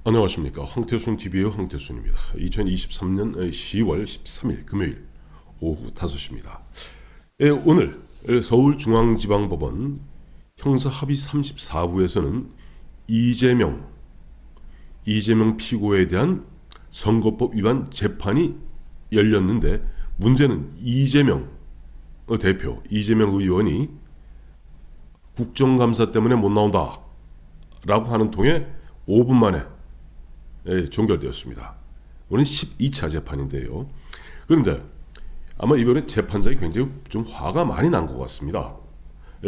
안녕하십니까. 황태순TV의 황태순입니다. 2023년 10월 13일 금요일 오후 5시입니다. 오늘 서울중앙지방법원 형사합의 34부에서는 이재명 피고에 대한 선거법 위반 재판이 열렸는데, 문제는 이재명 의원이 국정감사 때문에 못 나온다 라고 하는 통에 5분 만에 종결되었습니다. 오늘 12차 재판인데요. 그런데 아마 이번에 재판장이 굉장히 좀 화가 많이 난 것 같습니다.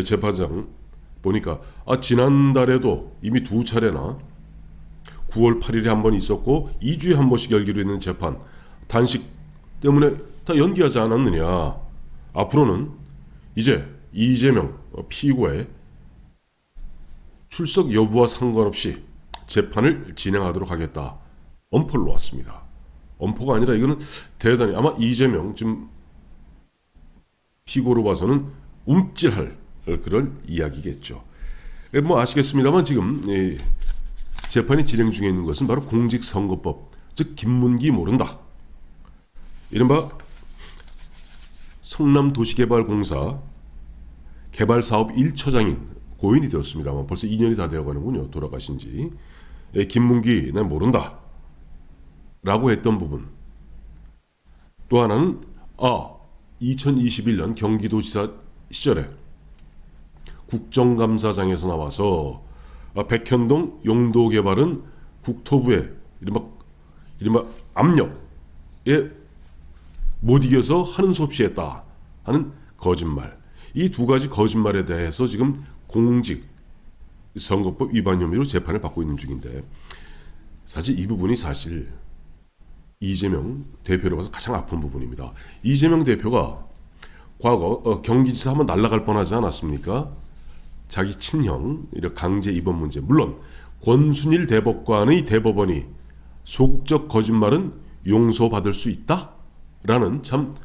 재판장 보니까 지난달에도 이미 2차례나 9월 8일에 한 번 있었고 2주에 한 번씩 열기로 했는 재판 단식 때문에 다 연기하지 않았느냐. 앞으로는 이제 이재명 피고의 출석 여부와 상관없이 재판을 진행하도록 하겠다. 엄포를 놓았습니다. 엄포가 아니라 이거는 대단히 아마 이재명 지금 피고로 봐서는 움찔할 그런 이야기겠죠. 뭐 아시겠습니다만 지금 재판이 진행 중에 있는 것은 바로 공직선거법, 즉 김문기 모른다. 이른바 성남도시개발공사 개발사업 1처장인 고인이 되었습니다만 벌써 2년이 다 되어가는군요. 돌아가신 지. 김문기 난 모른다 라고 했던 부분. 또 하나는 2021년 경기도지사 시절에 국정감사장에서 나와서 백현동 용도개발은 국토부의 이른바 압력에 못 이겨서 하는 수 없이 했다 하는 거짓말. 이 두 가지 거짓말에 대해서 지금 공직선거법 위반 혐의로 재판을 받고 있는 중인데, 사실 이 부분이 사실 이재명 대표로 봐서 가장 아픈 부분입니다. 이재명 대표가 과거 경기지사 한번 날아갈 뻔하지 않았습니까? 자기 친형 강제 입원 문제. 물론 권순일 대법관의 대법원이 소극적 거짓말은 용서받을 수 있다라는 참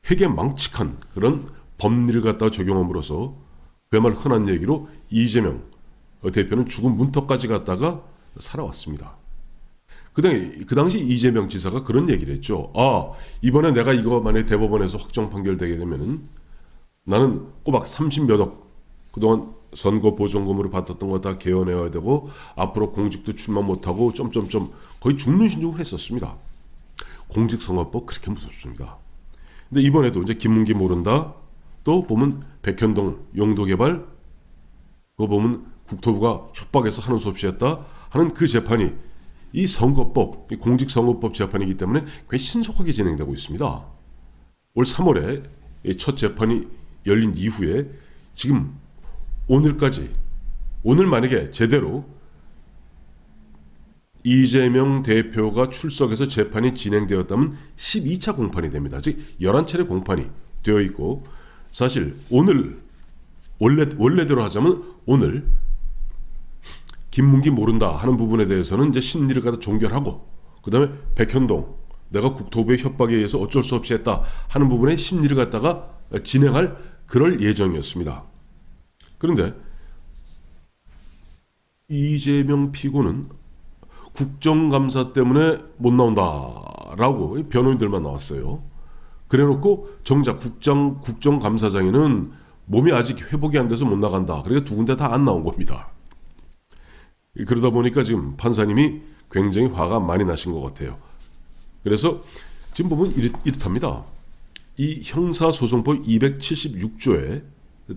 회개망측한 그런 법리를 갖다 적용함으로써 그야말로 흔한 얘기로 이재명 대표는 죽은 문턱까지 갔다가 살아왔습니다. 그 당시 이재명 지사가 그런 얘기를 했죠. 이번에 내가 이거 만약에 대법원에서 확정 판결되게 되면은 나는 꼬박 30몇억 그동안 선거 보존금으로 받았던 거 다 개헌해야 되고 앞으로 공직도 출마 못하고 거의 죽는 신용을 했었습니다. 공직선거법 그렇게 무섭습니다. 근데 이번에도 이제 김문기 모른다, 또 보면 백현동 용도개발, 그거 보면 국토부가 협박해서 하는 수 없이 했다 하는 그 재판이 이 선거법, 이 공직선거법 재판이기 때문에 굉장히 신속하게 진행되고 있습니다. 올 3월에 첫 재판이 열린 이후에 지금 오늘 만약에 제대로 이재명 대표가 출석해서 재판이 진행되었다면 12차 공판이 됩니다. 즉 11차례 공판이 되어 있고, 사실 오늘 원래대로 하자면 오늘 김문기 모른다 하는 부분에 대해서는 이제 심리를 갖다 종결하고, 그 다음에 백현동 내가 국토부의 협박에 의해서 어쩔 수 없이 했다 하는 부분에 심리를 갖다가 진행할 그럴 예정이었습니다. 그런데 이재명 피고는 국정감사 때문에 못 나온다라고 변호인들만 나왔어요. 그래놓고 정작 국정감사장에는 몸이 아직 회복이 안 돼서 못 나간다. 그러니까 두 군데 다 안 나온 겁니다. 그러다 보니까 지금 판사님이 굉장히 화가 많이 나신 것 같아요. 그래서 지금 보면 이렇답니다. 이 형사소송법 276조에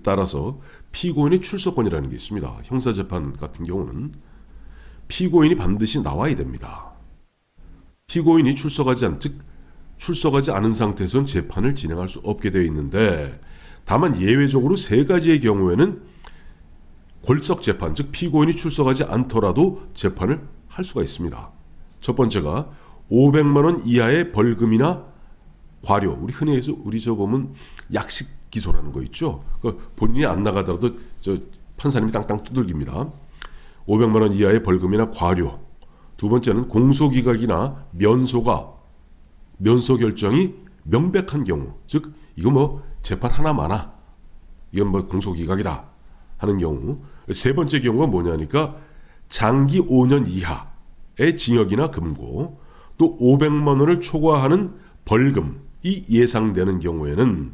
따라서 피고인의 출석권이라는 게 있습니다. 형사재판 같은 경우는 피고인이 반드시 나와야 됩니다. 피고인이 출석하지 않은 상태에서는 재판을 진행할 수 없게 되어 있는데, 다만 예외적으로 3가지의 경우에는 골석 재판, 즉 피고인이 출석하지 않더라도 재판을 할 수가 있습니다. 첫 번째가 500만 원 이하의 벌금이나 과료, 우리 흔히 해서 보면 약식 기소라는 거 있죠. 본인이 안 나가더라도 판사님이 땅땅 두들깁니다. 500만 원 이하의 벌금이나 과료. 두 번째는 공소기각이나 면소 결정이 명백한 경우, 즉 이거 재판 하나마나 이건 공소기각이다 하는 경우. 세 번째 경우가 뭐냐니까 장기 5년 이하의 징역이나 금고, 또 500만 원을 초과하는 벌금이 예상되는 경우에는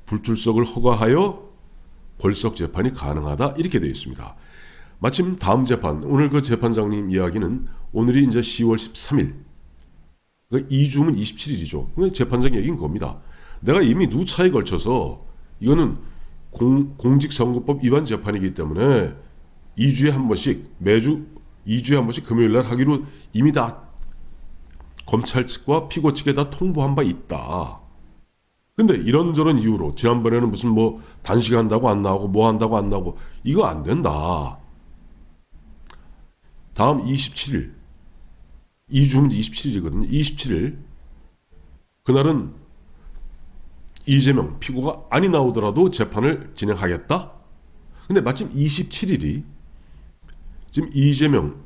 불출석을 허가하여 벌석 재판이 가능하다, 이렇게 되어 있습니다. 마침 다음 재판, 오늘 그 재판장님 이야기는 오늘이 이제 10월 13일, 그러니까 2주면 27일이죠. 재판장 얘기인 겁니다. 내가 이미 누차에 걸쳐서 이거는 공직선거법 위반 재판이기 때문에 2주에 한 번씩, 매주 2주에 한 번씩 금요일 날 하기로 이미 다 검찰 측과 피고 측에 다 통보한 바 있다. 근데 이런저런 이유로 지난번에는 무슨 뭐 단식한다고 안 나오고 뭐 한다고 안 나오고, 이거 안 된다. 다음 27일, 2주면 27일이거든요. 27일 그날은 이재명 피고가 아니 나오더라도 재판을 진행하겠다. 근데 마침 27일이 지금 이재명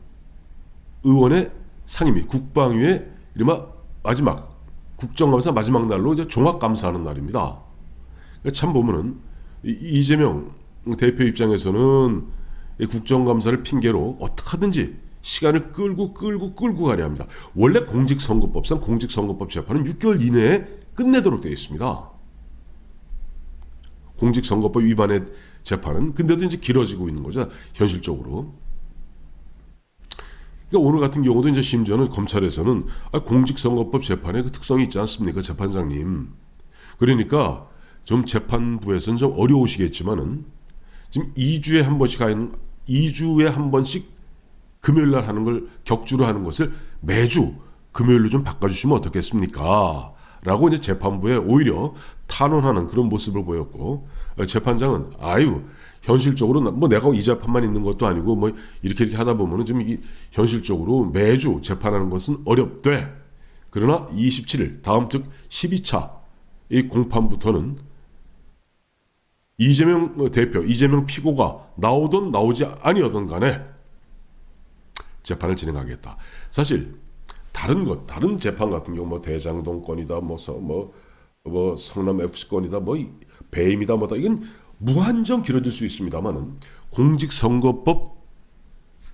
의원의 상임위 국방위의 이른바 마지막 국정감사 마지막 날로 이제 종합감사하는 날입니다. 참 보면은 이재명 대표 입장에서는 이 국정감사를 핑계로 어떻게 하든지 시간을 끌고 가려 합니다. 원래 공직선거법상 공직선거법 재판은 6개월 이내에 끝내도록 되어 있습니다. 공직선거법 위반의 재판은 근데도 이제 길어지고 있는 거죠, 현실적으로. 그러니까 오늘 같은 경우도 이제 심지어는 검찰에서는 공직선거법 재판의 그 특성이 있지 않습니까, 재판장님. 그러니까 좀 재판부에서는 좀 어려우시겠지만은 지금 2주에 한 번씩 금요일 날 하는 걸 격주로 하는 것을 매주 금요일로 좀 바꿔주시면 어떻겠습니까? 라고 이제 재판부에 오히려 탄원하는 그런 모습을 보였고, 재판장은 현실적으로 뭐 내가 이 재판만 있는 것도 아니고 뭐 이렇게 하다 보면은 좀 이게 현실적으로 매주 재판하는 것은 어렵대. 그러나 27일 다음 즉 12차 이 공판부터는 이재명 대표, 이재명 피고가 나오든 나오지 아니하든 간에 재판을 진행하겠다. 사실 다른 재판 같은 경우 뭐 대장동 건이다, 뭐 성남 FC 건이다, 뭐 배임이다, 뭐다, 이건 무한정 길어질 수 있습니다만은 공직선거법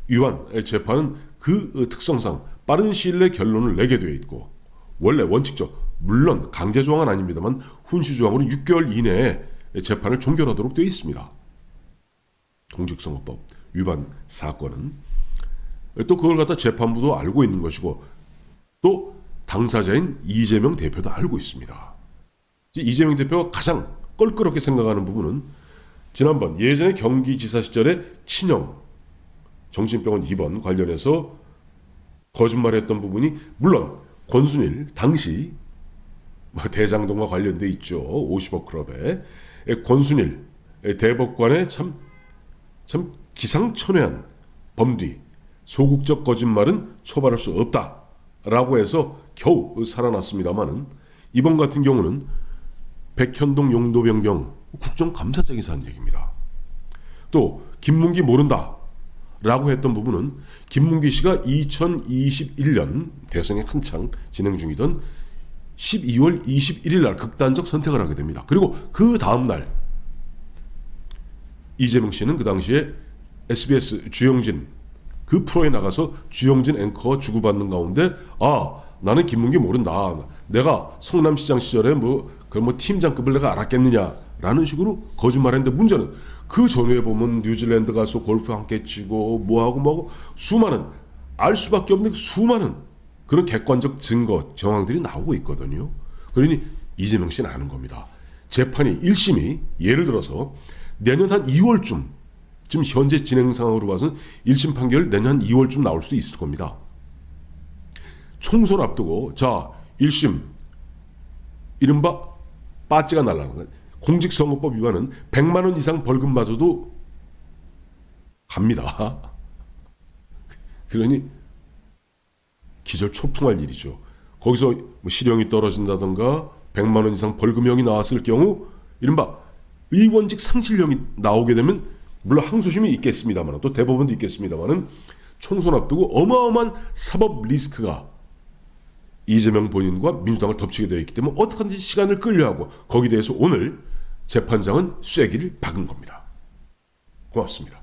위반의 재판은 그 특성상 빠른 시일 내 결론을 내게 되어 있고, 원래 원칙적, 물론 강제 조항은 아닙니다만 훈시 조항으로 6개월 이내에 재판을 종결하도록 되어 있습니다. 공직선거법 위반 사건은 또 그걸 갖다 재판부도 알고 있는 것이고, 또 당사자인 이재명 대표도 알고 있습니다. 이재명 대표가 가장 껄끄럽게 생각하는 부분은 지난번 예전에 경기지사 시절에 친형 정신병원 입원 관련해서 거짓말했던 부분이, 물론 권순일 당시 대장동과 관련돼 있죠. 50억 클럽에 권순일 대법관의 참 기상천외한 범죄, 소극적 거짓말은 처벌할 수 없다라고 해서 겨우 살아났습니다만은, 이번 같은 경우는 백현동 용도 변경 국정감사장에서 한 얘기입니다. 또 김문기 모른다 라고 했던 부분은 김문기 씨가 2021년 대선에 한창 진행 중이던 12월 21일 날 극단적 선택을 하게 됩니다. 그리고 그 다음날 이재명 씨는 그 당시에 SBS 주영진 그 프로에 나가서 주영진 앵커 주고받는 가운데, 나는 김문기 모른다, 내가 성남시장 시절에 뭐 팀장급을 내가 알았겠느냐라는 식으로 거짓말했는데, 문제는 그 전후에 보면 뉴질랜드 가서 골프 함께 치고 뭐하고 수많은, 알 수밖에 없는 수많은 그런 객관적 증거 정황들이 나오고 있거든요. 그러니 이재명 씨는 아는 겁니다. 재판이 1심이 예를 들어서 내년 한 2월쯤, 지금 현재 진행 상황으로 봐서는 1심 판결 내년 한 2월쯤 나올 수 있을 겁니다. 총선 앞두고 1심 이른바 빠찌가 날라는 거예요. 공직선거법 위반은 100만 원 이상 벌금마저도 갑니다. 그러니 기절초풍할 일이죠. 거기서 뭐 실형이 떨어진다던가 100만 원 이상 벌금형이 나왔을 경우 이른바 의원직 상실형이 나오게 되면, 물론 항소심이 있겠습니다만 또 대법원도 있겠습니다만은, 총선 앞두고 어마어마한 사법 리스크가 이재명 본인과 민주당을 덮치게 되어 있기 때문에 어떻게든지 시간을 끌려하고, 거기에 대해서 오늘 재판장은 쐐기를 박은 겁니다. 고맙습니다.